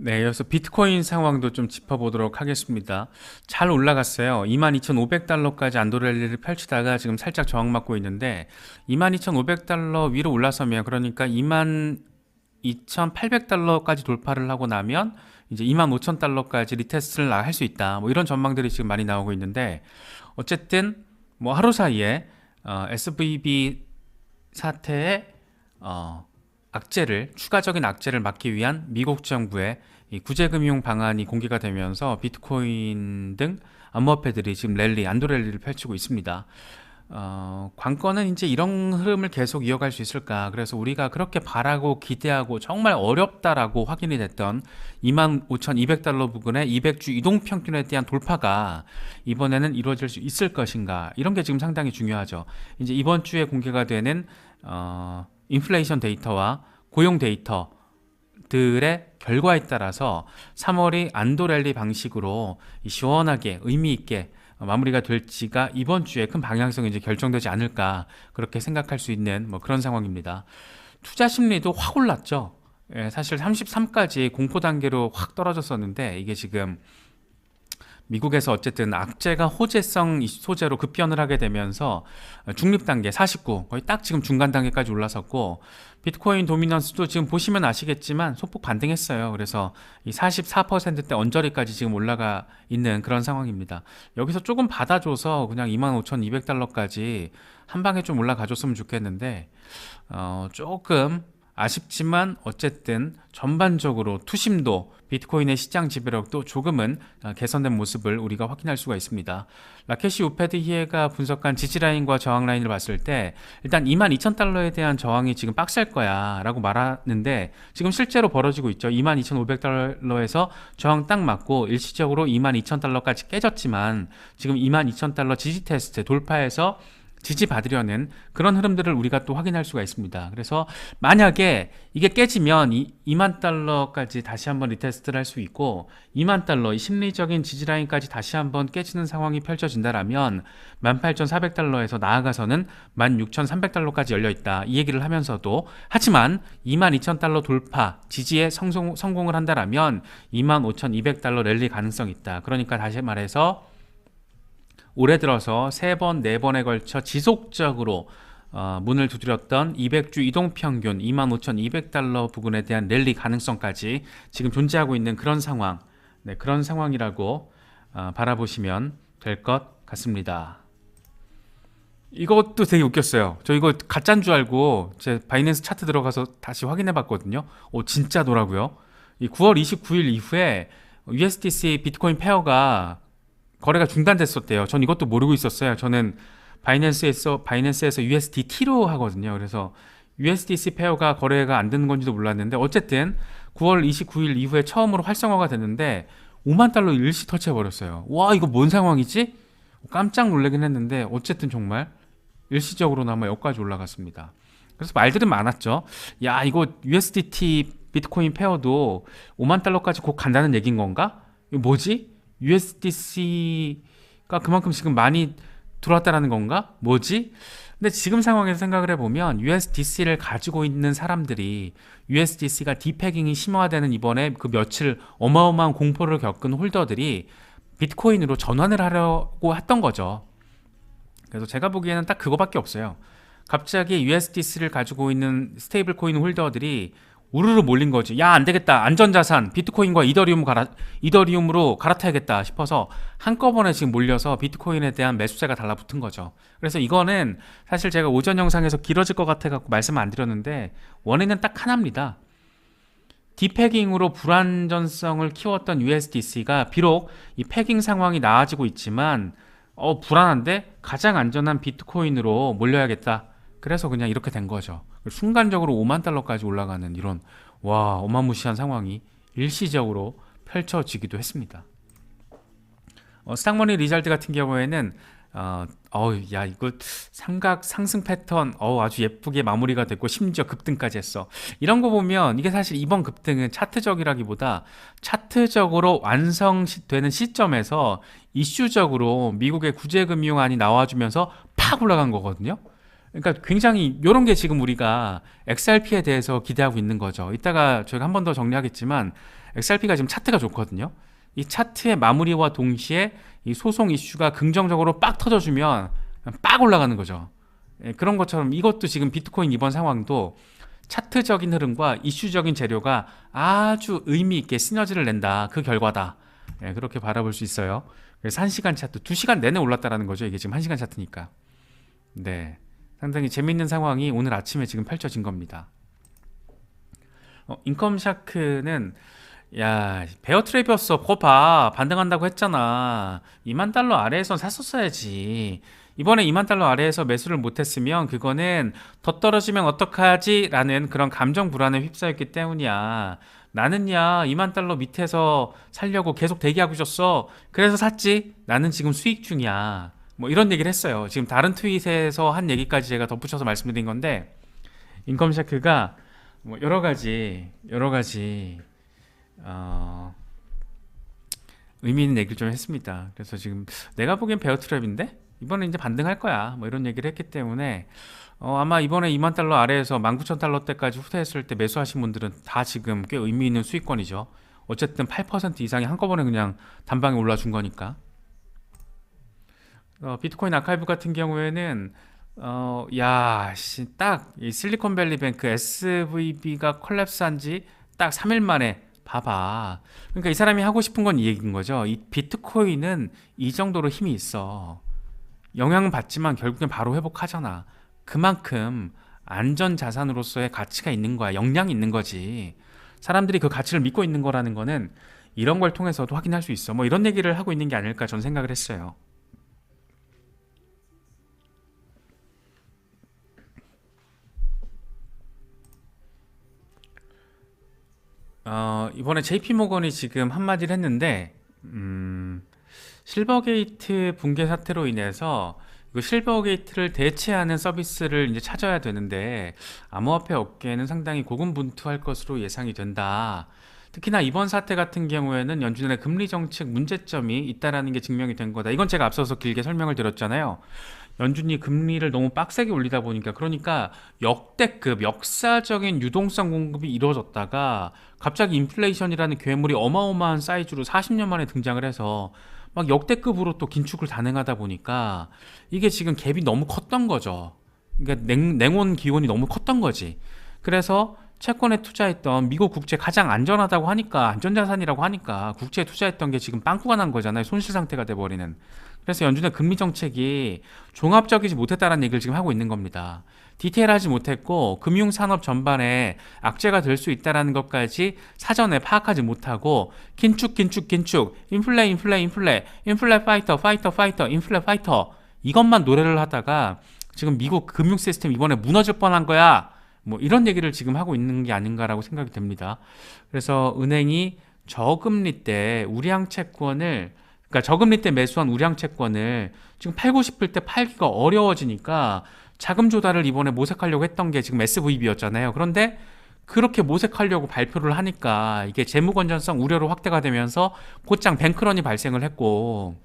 네, 이어서 비트코인 상황도 좀 짚어보도록 하겠습니다. 잘 올라갔어요. 22,500달러까지 안도랠리를 펼치다가 지금 살짝 저항받고 있는데 22,500달러 위로 올라서면, 그러니까 22,800달러까지 돌파를 하고 나면 이제 25,000달러까지 리테스트를 할 수 있다. 뭐 이런 전망들이 지금 많이 나오고 있는데, 어쨌든 뭐 하루 사이에 SVB 사태에 추가적인 악재를 막기 위한 미국 정부의 이 구제금융 방안이 공개가 되면서 비트코인 등 암호화폐들이 지금 안도랠리를 펼치고 있습니다. 관건은 이제 이런 흐름을 계속 이어갈 수 있을까? 그래서 우리가 그렇게 바라고 기대하고 정말 어렵다라고 확인이 됐던 25,200달러 부근의 200주 이동평균에 대한 돌파가 이번에는 이루어질 수 있을 것인가? 이런 게 지금 상당히 중요하죠. 이제 이번 주에 공개가 되는 인플레이션 데이터와 고용 데이터들의 결과에 따라서 3월이 안도랠리 방식으로 시원하게 의미 있게 마무리가 될지가 이번 주에 큰 방향성이 이제 결정되지 않을까, 그렇게 생각할 수 있는 뭐 그런 상황입니다. 투자 심리도 확 올랐죠. 예, 사실 33까지 공포 단계로 확 떨어졌었는데, 이게 지금 미국에서 어쨌든 악재가 호재성 소재로 급변을 하게 되면서 중립 단계 49, 거의 딱 지금 중간 단계까지 올라섰고, 비트코인 도미넌스도 지금 보시면 아시겠지만 소폭 반등했어요. 그래서 이 44%대 언저리까지 지금 올라가 있는 그런 상황입니다. 여기서 조금 받아줘서 그냥 25,200달러까지 한 방에 좀 올라가 줬으면 좋겠는데, 조금 아쉽지만 어쨌든 전반적으로 투심도, 비트코인의 시장 지배력도 조금은 개선된 모습을 우리가 확인할 수가 있습니다. 라케시 우페드 히에가 분석한 지지라인과 저항라인을 봤을 때 일단 22,000달러에 대한 저항이 지금 빡셀 거야 라고 말하는데, 지금 실제로 벌어지고 있죠. 22,500달러에서 저항 딱 맞고 일시적으로 22,000달러까지 깨졌지만, 지금 22,000달러 지지 테스트 돌파해서 지지받으려는 그런 흐름들을 우리가 또 확인할 수가 있습니다. 그래서 만약에 이게 깨지면 2만 달러까지 다시 한번 리테스트를 할 수 있고, 2만 달러 이 심리적인 지지라인까지 다시 한번 깨지는 상황이 펼쳐진다라면 18,400달러에서 나아가서는 16,300달러까지 열려있다, 이 얘기를 하면서도, 하지만 22,000달러 돌파 지지에 성공을 한다라면 25,200달러 랠리 가능성이 있다. 그러니까 다시 말해서 올해 들어서 3번, 4번에 걸쳐 지속적으로 문을 두드렸던 200주 이동평균 25,200달러 부근에 대한 랠리 가능성까지 지금 존재하고 있는 그런 상황, 네, 그런 상황이라고 바라보시면 될 것 같습니다. 이것도 되게 웃겼어요. 저 이거 가짜인 줄 알고 제 바이낸스 차트 들어가서 다시 확인해 봤거든요. 진짜더라고요. 이 9월 29일 이후에 USDC 비트코인 페어가 거래가 중단됐었대요. 전 이것도 모르고 있었어요. 저는 바이낸스에서 USDT로 하거든요. 그래서 USDC 페어가 거래가 안 되는 건지도 몰랐는데, 어쨌든 9월 29일 이후에 처음으로 활성화가 됐는데 5만 달러 일시 터치해버렸어요. 와, 이거 뭔 상황이지? 깜짝 놀라긴 했는데, 어쨌든 정말 일시적으로나마 여기까지 올라갔습니다. 그래서 말들은 많았죠. 야, 이거 USDT 비트코인 페어도 5만 달러까지 곧 간다는 얘기인 건가? 이거 뭐지? USDC가 그만큼 지금 많이 들어왔다라는 건가? 뭐지? 근데 지금 상황에서 생각을 해보면 USDC를 가지고 있는 사람들이, USDC가 디패깅이 심화되는 이번에 그 며칠 어마어마한 공포를 겪은 홀더들이 비트코인으로 전환을 하려고 했던 거죠. 그래서 제가 보기에는 딱 그거밖에 없어요. 갑자기 USDC를 가지고 있는 스테이블 코인 홀더들이 우르르 몰린 거지. 야, 안 되겠다. 안전자산 비트코인과 이더리움으로 갈아타야겠다 싶어서 한꺼번에 지금 몰려서 비트코인에 대한 매수세가 달라붙은 거죠. 그래서 이거는 사실 제가 오전 영상에서 길어질 것 같아 갖고 말씀을 안 드렸는데, 원인은 딱 하나입니다. 디패깅으로 불안전성을 키웠던 USDC가 비록 이 패깅 상황이 나아지고 있지만 불안한데 가장 안전한 비트코인으로 몰려야겠다. 그래서 그냥 이렇게 된 거죠. 순간적으로 5만 달러까지 올라가는 이런, 와, 어마무시한 상황이 일시적으로 펼쳐지기도 했습니다. 스탁머니 리잘트 같은 경우에는 야, 이거 삼각 상승 패턴 아주 예쁘게 마무리가 됐고 심지어 급등까지 했어. 이런 거 보면 이게 사실 이번 급등은 차트적이라기보다 차트적으로 완성되는 시점에서 이슈적으로 미국의 구제금융안이 나와주면서 팍 올라간 거거든요. 그러니까 굉장히 이런 게 지금 우리가 XRP에 대해서 기대하고 있는 거죠. 이따가 저희가 한 번 더 정리하겠지만, XRP가 지금 차트가 좋거든요. 이 차트의 마무리와 동시에 이 소송 이슈가 긍정적으로 빡 터져주면 빡 올라가는 거죠. 예, 그런 것처럼 이것도 지금 비트코인 이번 상황도 차트적인 흐름과 이슈적인 재료가 아주 의미 있게 시너지를 낸다. 그 결과다. 예, 그렇게 바라볼 수 있어요. 그래서 1시간 차트, 2시간 내내 올랐다라는 거죠. 이게 지금 1시간 차트니까. 네. 상당히 재밌는 상황이 오늘 아침에 지금 펼쳐진 겁니다. 인컴샤크는 야, 베어 트랩이었어. 그거 봐. 반등한다고 했잖아. 2만 달러 아래에선 샀었어야지. 이번에 2만 달러 아래에서 매수를 못했으면 그거는 더 떨어지면 어떡하지? 라는 그런 감정 불안에 휩싸였기 때문이야. 나는야 2만 달러 밑에서 살려고 계속 대기하고 있었어. 그래서 샀지. 나는 지금 수익 중이야. 뭐 이런 얘기를 했어요. 지금 다른 트윗에서 한 얘기까지 제가 덧붙여서 말씀드린 건데 인컴샤크가 뭐 여러 가지 의미 있는 얘기를 좀 했습니다. 그래서 지금 내가 보기엔 베어 트랩인데 이번에 이제 반등할 거야. 뭐 이런 얘기를 했기 때문에 아마 이번에 2만 달러 아래에서 19,000달러 때까지 후퇴했을 때 매수하신 분들은 다 지금 꽤 의미 있는 수익권이죠. 어쨌든 8% 이상이 한꺼번에 그냥 단방에 올라준 거니까. 비트코인 아카이브 같은 경우에는 딱 이 실리콘밸리 뱅크 SVB가 콜랩스한 지 딱 3일 만에 봐봐. 그러니까 이 사람이 하고 싶은 건 이 얘기인 거죠. 이 비트코인은 이 정도로 힘이 있어. 영향은 받지만 결국엔 바로 회복하잖아. 그만큼 안전 자산으로서의 가치가 있는 거야. 역량이 있는 거지. 사람들이 그 가치를 믿고 있는 거라는 거는 이런 걸 통해서도 확인할 수 있어. 뭐 이런 얘기를 하고 있는 게 아닐까 전 생각을 했어요. 이번에 JP모건이 지금 한마디를 했는데 실버게이트 붕괴 사태로 인해서 이거 실버게이트를 대체하는 서비스를 이제 찾아야 되는데 암호화폐 업계는 상당히 고군분투할 것으로 예상이 된다. 특히나 이번 사태 같은 경우에는 연준의 금리 정책 문제점이 있다라는 게 증명이 된 거다. 이건 제가 앞서서 길게 설명을 드렸잖아요. 연준이 금리를 너무 빡세게 올리다 보니까 그러니까 역대급 역사적인 유동성 공급이 이루어졌다가 갑자기 인플레이션이라는 괴물이 어마어마한 사이즈로 40년 만에 등장을 해서 막 역대급으로 또 긴축을 단행하다 보니까 이게 지금 갭이 너무 컸던 거죠. 그러니까 냉온 기온이 너무 컸던 거지. 그래서 채권에 투자했던 미국 국채 가장 안전하다고 하니까 안전자산이라고 하니까 국채에 투자했던 게 지금 빵꾸가 난 거잖아요. 손실 상태가 돼버리는. 그래서 연준의 금리 정책이 종합적이지 못했다는 얘기를 지금 하고 있는 겁니다. 디테일하지 못했고 금융산업 전반에 악재가 될 수 있다는 것까지 사전에 파악하지 못하고 긴축 인플레 파이터 인플레 파이터 이것만 노래를 하다가 지금 미국 금융 시스템 이번에 무너질 뻔한 거야. 뭐 이런 얘기를 지금 하고 있는 게 아닌가라고 생각이 됩니다. 그래서 은행이 저금리 때 우량 채권을 그러니까 저금리 때 매수한 우량 채권을 지금 팔고 싶을 때 팔기가 어려워지니까 자금 조달을 이번에 모색하려고 했던 게 지금 SVB였잖아요. 그런데 그렇게 모색하려고 발표를 하니까 이게 재무 건전성 우려로 확대가 되면서 곧장 뱅크런이 발생을 했고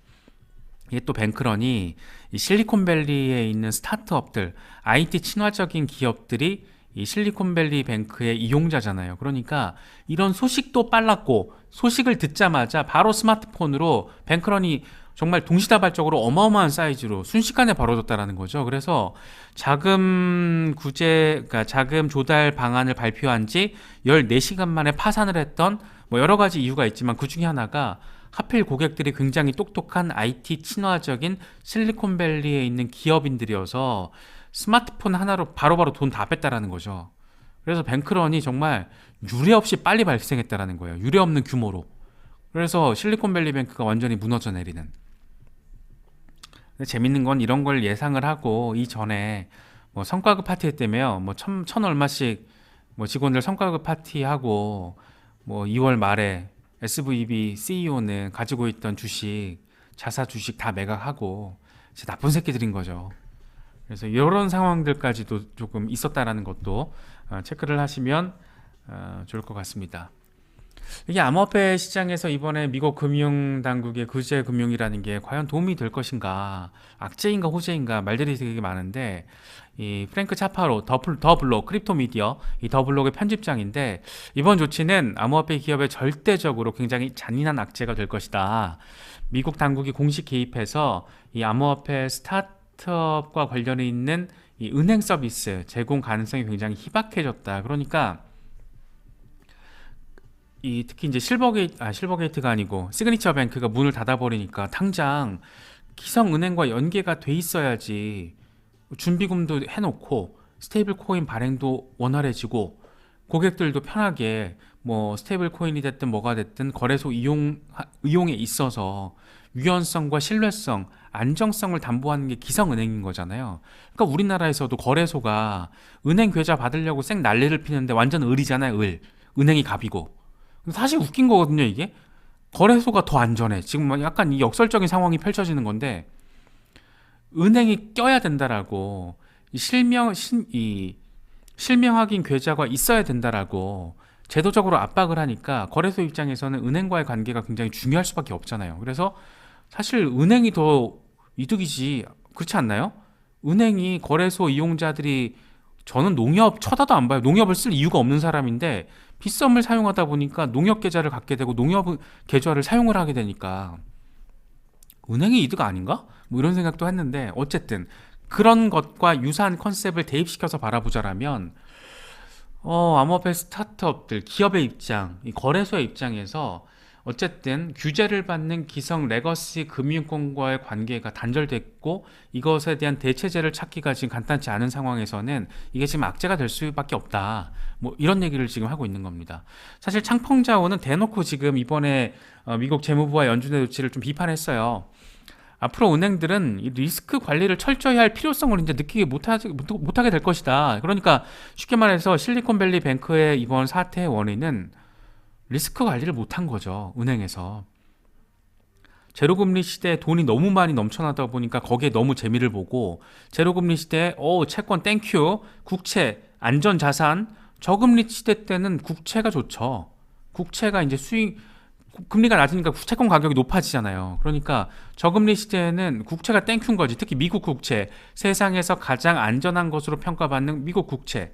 이게 또 뱅크런이 이 실리콘밸리에 있는 스타트업들, IT 친화적인 기업들이 이 실리콘밸리 뱅크의 이용자잖아요. 그러니까 이런 소식도 빨랐고 소식을 듣자마자 바로 스마트폰으로 뱅크런이 정말 동시다발적으로 어마어마한 사이즈로 순식간에 벌어졌다라는 거죠. 그래서 그러니까 자금 조달 방안을 발표한 지 14시간 만에 파산을 했던 뭐 여러 가지 이유가 있지만 그 중에 하나가 하필 고객들이 굉장히 똑똑한 IT 친화적인 실리콘밸리에 있는 기업인들이어서 스마트폰 하나로 바로바로 돈 다 뺐다라는 거죠. 그래서 뱅크런이 정말 유례 없이 빨리 발생했다라는 거예요. 유례 없는 규모로. 그래서 실리콘밸리 뱅크가 완전히 무너져 내리는. 근데 재밌는 건 이런 걸 예상을 하고 이전에 뭐 성과급 파티 했다며요. 뭐 천 얼마씩 뭐 직원들 성과급 파티하고 뭐 2월 말에 SVB CEO는 가지고 있던 주식, 자사 주식 다 매각하고 진짜 나쁜 새끼들인 거죠. 그래서 이런 상황들까지도 조금 있었다라는 것도 체크를 하시면 좋을 것 같습니다. 이게 암호화폐 시장에서 이번에 미국 금융당국의 구제 금융이라는 게 과연 도움이 될 것인가, 악재인가 호재인가 말들이 되게 많은데, 이 프랭크 차파로 더블록 크립토 미디어 이 더블록의 편집장인데, 이번 조치는 암호화폐 기업에 절대적으로 굉장히 잔인한 악재가 될 것이다. 미국 당국이 공식 개입해서 이 암호화폐 스타트업과 관련이 있는 이 은행 서비스 제공 가능성이 굉장히 희박해졌다. 그러니까 이 특히 이제 실버게이트가 아니고 시그니처 뱅크가 문을 닫아버리니까 당장 기성은행과 연계가 돼 있어야지 준비금도 해놓고 스테이블 코인 발행도 원활해지고 고객들도 편하게 뭐 스테이블 코인이 됐든 뭐가 됐든 거래소 이용에 있어서 유연성과 신뢰성, 안정성을 담보하는 게 기성은행인 거잖아요. 그러니까 우리나라에서도 거래소가 은행 계좌 받으려고 쌩 난리를 피는데 완전 을이잖아요, 을. 은행이 갑이고. 사실 웃긴 거거든요, 이게. 거래소가 더 안전해. 지금 약간 이 역설적인 상황이 펼쳐지는 건데, 은행이 껴야 된다라고, 실명 확인 계좌가 있어야 된다라고 제도적으로 압박을 하니까 거래소 입장에서는 은행과의 관계가 굉장히 중요할 수밖에 없잖아요. 그래서 사실 은행이 더 이득이지, 그렇지 않나요? 은행이 거래소 이용자들이, 저는 농협 쳐다도 안 봐요. 농협을 쓸 이유가 없는 사람인데 빗썸을 사용하다 보니까 농협 계좌를 갖게 되고 농협 계좌를 사용을 하게 되니까 은행이 이득 아닌가? 뭐 이런 생각도 했는데, 어쨌든 그런 것과 유사한 컨셉을 대입시켜서 바라보자라면 암호화폐 스타트업들, 기업의 입장, 이 거래소의 입장에서 어쨌든 규제를 받는 기성 레거시 금융권과의 관계가 단절됐고 이것에 대한 대체제를 찾기가 지금 간단치 않은 상황에서는 이게 지금 악재가 될 수밖에 없다. 뭐 이런 얘기를 지금 하고 있는 겁니다. 사실 창펑자오는 대놓고 지금 이번에 미국 재무부와 연준의 조치를 좀 비판했어요. 앞으로 은행들은 이 리스크 관리를 철저히 할 필요성을 이제 느끼게 못하게 될 것이다. 그러니까 쉽게 말해서 실리콘밸리 뱅크의 이번 사태의 원인은 리스크 관리를 못한 거죠. 은행에서. 제로금리 시대에 돈이 너무 많이 넘쳐나다 보니까 거기에 너무 재미를 보고, 제로금리 시대에 채권 땡큐, 국채, 안전자산, 저금리 시대 때는 국채가 좋죠. 국채가 이제 금리가 낮으니까 채권 가격이 높아지잖아요. 그러니까 저금리 시대에는 국채가 땡큐인 거지. 특히 미국 국채, 세상에서 가장 안전한 것으로 평가받는 미국 국채.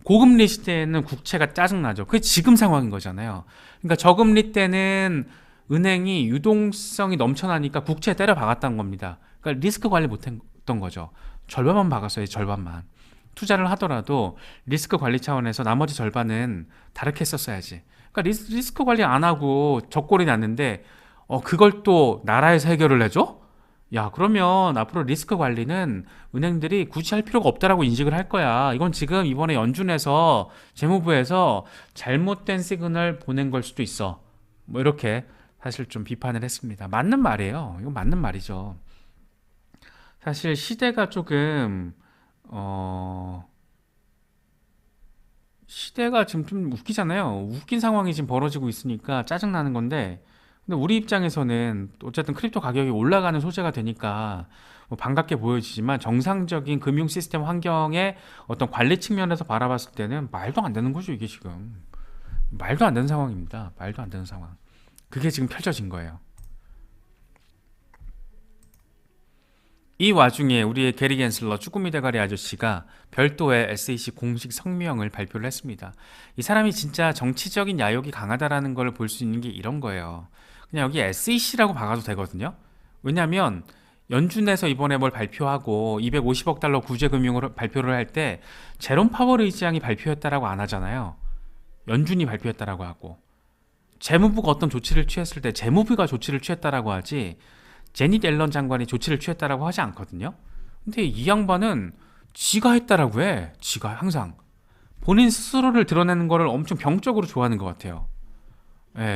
고금리 시대에는 국채가 짜증나죠. 그게 지금 상황인 거잖아요. 그러니까 저금리 때는 은행이 유동성이 넘쳐나니까 국채에 때려 박았다는 겁니다. 그러니까 리스크 관리 못했던 거죠. 절반만 박았어요, 절반만. 투자를 하더라도 리스크 관리 차원에서 나머지 절반은 다르게 했었어야지. 그러니까 리스크 관리 안 하고 적골이 났는데 그걸 또 나라에서 해결을 해줘? 야, 그러면 앞으로 리스크 관리는 은행들이 굳이 할 필요가 없다라고 인식을 할 거야. 이건 지금 이번에 연준에서 재무부에서 잘못된 시그널 보낸 걸 수도 있어. 뭐 이렇게 사실 좀 비판을 했습니다. 맞는 말이에요. 이건 맞는 말이죠. 사실 시대가 조금 시대가 지금 좀 웃기잖아요. 웃긴 상황이 지금 벌어지고 있으니까 짜증나는 건데, 근데 우리 입장에서는 어쨌든 크립토 가격이 올라가는 소재가 되니까 뭐 반갑게 보여지지만 정상적인 금융 시스템 환경의 어떤 관리 측면에서 바라봤을 때는 말도 안 되는 거죠, 이게 지금. 말도 안 되는 상황입니다. 말도 안 되는 상황. 그게 지금 펼쳐진 거예요. 이 와중에 우리의 게리 겐슬러 쭈꾸미 대가리 아저씨가 별도의 SEC 공식 성명을 발표를 했습니다. 이 사람이 진짜 정치적인 야욕이 강하다라는 걸 볼 수 있는 게 이런 거예요. 그냥 여기 SEC라고 박아도 되거든요. 왜냐하면 연준에서 이번에 뭘 발표하고 250억 달러 구제금융을 발표를 할 때 제롬 파월 의장이 발표했다라고 안 하잖아요. 연준이 발표했다라고 하고, 재무부가 어떤 조치를 취했을 때 재무부가 조치를 취했다라고 하지 제닛 옐런 장관이 조치를 취했다라고 하지 않거든요. 근데 이 양반은 지가 했다라고 해. 지가 항상 본인 스스로를 드러내는 거를 엄청 병적으로 좋아하는 것 같아요.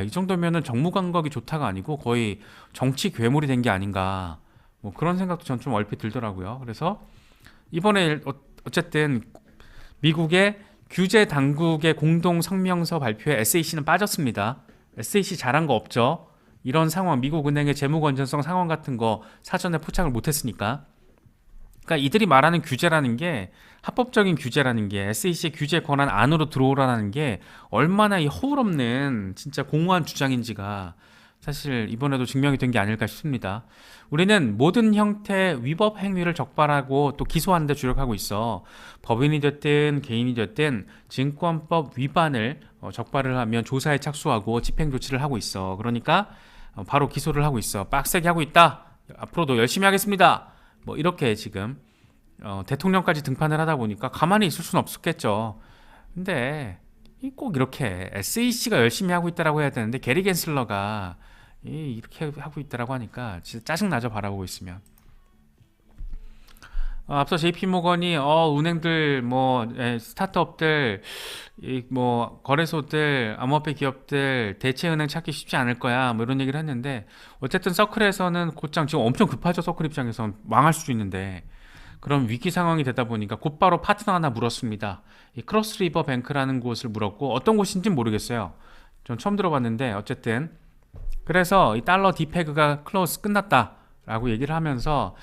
이 정도면은 정무 감각이 좋다가 아니고 거의 정치 괴물이 된 게 아닌가, 뭐 그런 생각도 전 좀 얼핏 들더라고요. 그래서 이번에 어쨌든 미국의 규제 당국의 공동 성명서 발표에 SEC는 빠졌습니다. SEC 잘한 거 없죠. 이런 상황, 미국 은행의 재무 건전성 상황 같은 거 사전에 포착을 못했으니까. 그러니까 이들이 말하는 규제라는 게 합법적인 규제라는 게 SEC 규제 권한 안으로 들어오라는 게 얼마나 이 허울없는 진짜 공허한 주장인지가 사실 이번에도 증명이 된 게 아닐까 싶습니다. 우리는 모든 형태의 위법 행위를 적발하고 또 기소하는 데 주력하고 있어. 법인이 됐든 개인이 됐든 증권법 위반을 적발을 하면 조사에 착수하고 집행 조치를 하고 있어. 그러니까 바로 기소를 하고 있어. 빡세게 하고 있다. 앞으로도 열심히 하겠습니다. 뭐 이렇게 지금 대통령까지 등판을 하다 보니까 가만히 있을 수는 없었겠죠. 근데 꼭 이렇게 SEC가 열심히 하고 있다라고 해야 되는데 게리 겐슬러가 이렇게 하고 있다라고 하니까 진짜 짜증나죠, 바라보고 있으면. 앞서 JP모건이 은행들 스타트업들 뭐 거래소들 암호화폐 기업들 대체은행 찾기 쉽지 않을 거야 뭐 이런 얘기를 했는데 어쨌든 서클에서는 곧장 지금 엄청 급하죠. 서클 입장에선 망할 수도 있는데 그런 위기 상황이 되다 보니까 곧바로 파트너 하나 물었습니다. 이 크로스리버 뱅크라는 곳을 물었고 어떤 곳인지 모르겠어요. 전 처음 들어봤는데 어쨌든 그래서 이 달러 디페그가 클로즈 끝났다라고 얘기를 하면서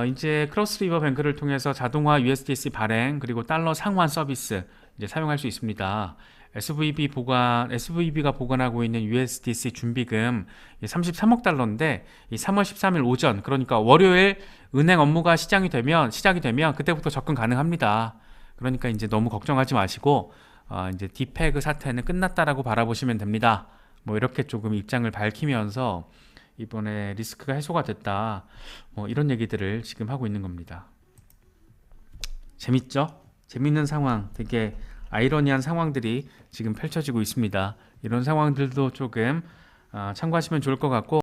이제 크로스리버 뱅크를 통해서 자동화 USDC 발행 그리고 달러 상환 서비스 이제 사용할 수 있습니다. SVB가 보관하고 있는 USDC 준비금 33억 달러인데 이 3월 13일 오전 그러니까 월요일 은행 업무가 시작이 되면 그때부터 접근 가능합니다. 그러니까 이제 너무 걱정하지 마시고 이제 디페그 사태는 끝났다라고 바라보시면 됩니다. 뭐 이렇게 조금 입장을 밝히면서 이번에 리스크가 해소가 됐다. 뭐 이런 얘기들을 지금 하고 있는 겁니다. 재밌죠? 재밌는 상황, 되게 아이러니한 상황들이 지금 펼쳐지고 있습니다. 이런 상황들도 조금 참고하시면 좋을 것 같고